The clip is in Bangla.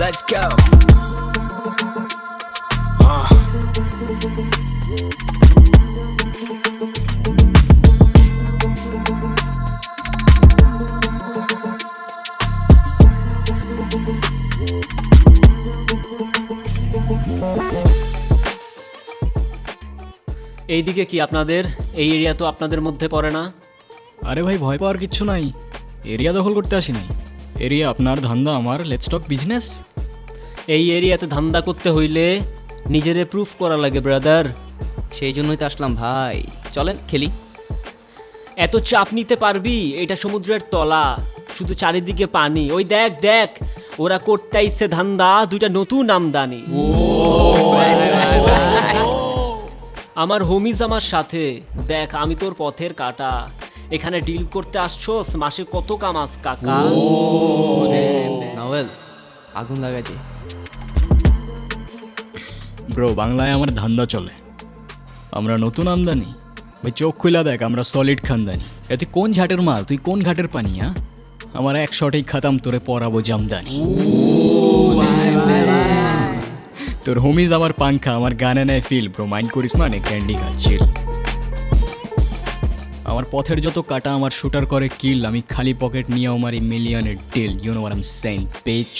Let's go. এইদিকে কি আপনাদের এই এরিয়া তো আপনাদের মধ্যে পড়ে না? আরে ভাই, ভয় পাওয়ার কিচ্ছু নাই। এরিয়া দখল করতে আসি নাই। এরিয়া আপনার, ধান্দা আমার। Let's talk business. এই এরিয়াতে ধান্দা করতে হইলে নিজেরে প্রুফ করা লাগে ব্রাদার। সেই জন্যই তো আসলাম ভাই, চলেন খেলি। এত চাপ নিতে পারবি? এটা সমুদ্রের তলা, শুধু চারিদিকে পানি। ওই দেখ দেখ, ওরা করতে আইছে ধান্দা, দুইটা নতুন আমদানি। আমার হোমিজ আমার সাথে। দেখ, আমি তোর পথের কাটা। এখানে ডিল করতে আসছোস, মাসে কত কামাস কাকা? নাওয়েল, আগুন লাগাই দে। ব্রো, বাংলায় আমার ধান্দা চলে। আমরা নতুন আমদানি। ভাই চোখ খুলা দেখ, আমরা সলিড খানদানি। তুই কোন ঘাটের মাল, তুই কোন ঘাটের পানি? হ্যাঁ, আমার এক শটেই খাতাম, তোরে পরাবো জামদানি। তোর হোমিজ আমার পাংখা, আমার গানে নেয় ফিল। ব্রো মাইন্ড করিস না, নে ক্যান্ডি খাচ্ছিল। আমার পথের যত কাটা আমার শুটার করে কিল। আমি খালি পকেট নিয়ে আমার মিলিয়নের deal. You know what I am saying, beach.